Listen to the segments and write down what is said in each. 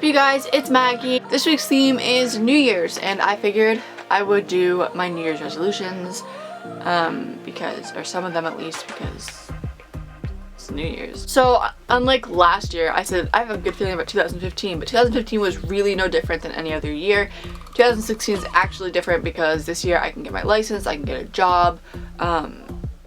you guys? It's Maggie. This week's theme is New Year's, and I figured I would do my New Year's resolutions or some of them at least, because it's New Year's. So unlike last year, I said I have a good feeling about 2015, but 2015 was really no different than any other year. 2016 is actually different because this year I can get my license, I can get a job.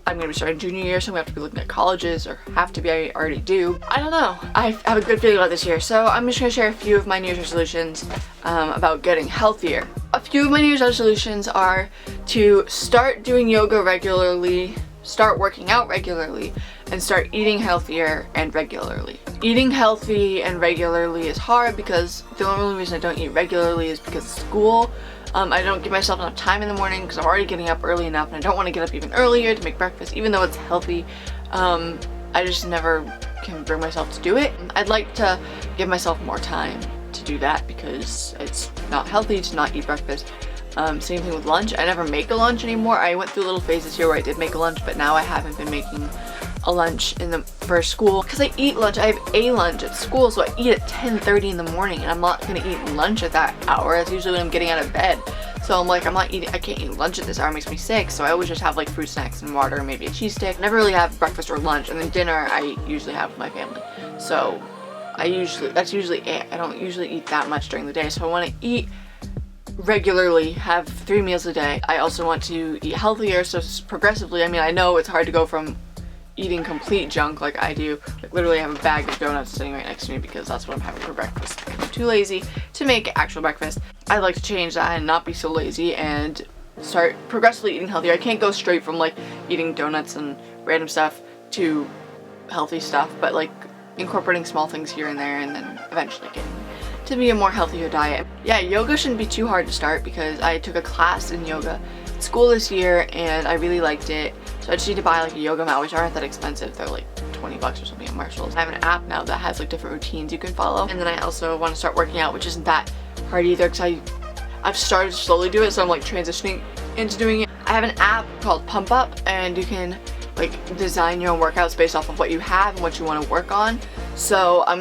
I'm going to be starting junior year, so I'm going to have to be looking at colleges, or have to be, I already do. I don't know. I have a good feeling about this year, so I'm just going to share a few of my New Year's resolutions about getting healthier. A few of my New Year's resolutions are to start doing yoga regularly, start working out regularly, and start eating healthier and regularly. Eating healthy and regularly is hard because the only reason I don't eat regularly is because of school. I don't give myself enough time in the morning because I'm already getting up early enough, and I don't want to get up even earlier to make breakfast, even though it's healthy. I just never can bring myself to do it. I'd like to give myself more time to do that because it's not healthy to not eat breakfast. Same thing with lunch. I never make a lunch anymore. I went through little phases here where I did make a lunch, but now I haven't been making a lunch for school because I eat lunch. I have a lunch at school, so I eat at 10:30 in the morning, and I'm not gonna eat lunch at that hour. That's usually when I'm getting out of bed. So I'm like, I can't eat lunch at this hour, it makes me sick. So I always just have like fruit snacks and water and maybe a cheese stick. Never really have breakfast or lunch, and then dinner I usually have with my family. So that's usually it. I don't usually eat that much during the day, so I want to eat regularly, have 3 meals a day. I also want to eat healthier, so progressively. I mean, I know it's hard to go from eating complete junk like I do, like literally I have a bag of donuts sitting right next to me because that's what I'm having for breakfast. I'm too lazy to make actual breakfast. I'd like to change that and not be so lazy and start progressively eating healthier. I can't go straight from like eating donuts and random stuff to healthy stuff, but like incorporating small things here and there, and then eventually getting to be a more healthier diet. Yeah, yoga shouldn't be too hard to start because I took a class in yoga at school this year and I really liked it. So I just need to buy like a yoga mat, which aren't that expensive. They're like 20 bucks or something at Marshall's. I have an app now that has like different routines you can follow. And then I also want to start working out, which isn't that hard either because I've started to slowly do it, so I'm like transitioning into doing it. I have an app called Pump Up, and you can like design your own workouts based off of what you have and what you want to work on. So I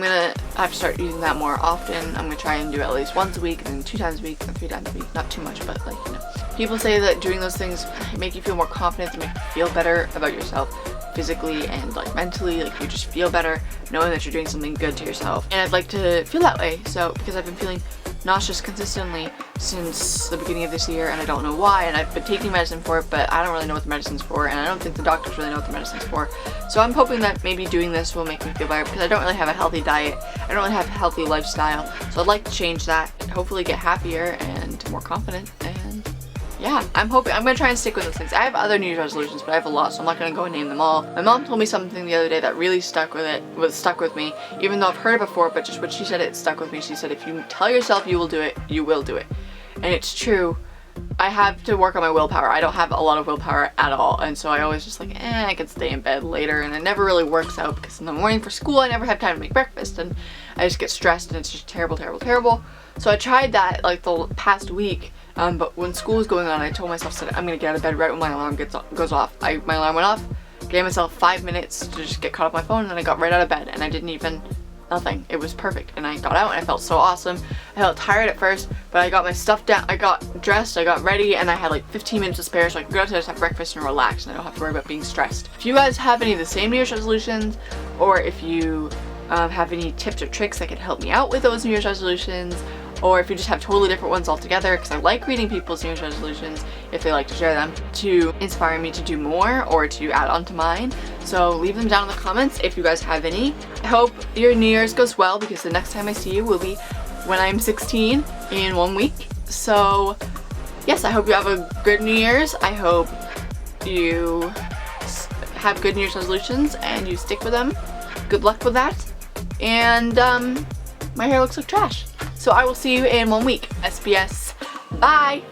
have to start using that more often. I'm gonna try and do it at least once a week, and then 2 times a week, and 3 times a week. Not too much, but like, you know. People say that doing those things make you feel more confident, they make you feel better about yourself physically and like mentally. Like you just feel better knowing that you're doing something good to yourself. And I'd like to feel that way. So because I've been feeling nauseous consistently since the beginning of this year, and I don't know why, and I've been taking medicine for it, but I don't really know what the medicine's for, and I don't think the doctors really know what the medicine's for. So I'm hoping that maybe doing this will make me feel better because I don't really have a healthy diet. I don't really have a healthy lifestyle. So I'd like to change that, hopefully get happier and more confident, and yeah, I'm gonna try and stick with those things. I have other New Year's resolutions, but I have a lot, so I'm not gonna go and name them all. My mom told me something the other day that really stuck with me, even though I've heard it before, but just what she said, it stuck with me. She said, if you tell yourself you will do it, you will do it. And it's true. I have to work on my willpower. I don't have a lot of willpower at all, and so I always just like, I can stay in bed later, and it never really works out because in the morning for school I never have time to make breakfast, and I just get stressed, and it's just terrible, terrible, terrible. So I tried that like the past week, but when school was going on, I told myself that I'm gonna get out of bed right when my alarm goes off. My alarm went off, gave myself 5 minutes to just get caught up on my phone, and then I got right out of bed, and I didn't even nothing. It was perfect, and I got out and I felt so awesome. I felt tired at first, but I got my stuff down, I got dressed, I got ready, and I had like 15 minutes to spare, so I could go outside, just have breakfast and relax, and I don't have to worry about being stressed. If you guys have any of the same New Year's resolutions, or if you have any tips or tricks that could help me out with those New Year's resolutions, or if you just have totally different ones altogether, because I like reading people's New Year's resolutions if they like to share them to inspire me to do more or to add on to mine. So leave them down in the comments if you guys have any. I hope your New Year's goes well, because the next time I see you will be when I'm 16 in 1 week. So yes, I hope you have a good New Year's. I hope you have good New Year's resolutions and you stick with them. Good luck with that. And my hair looks like trash. So I will see you in 1 week. SBS. Bye!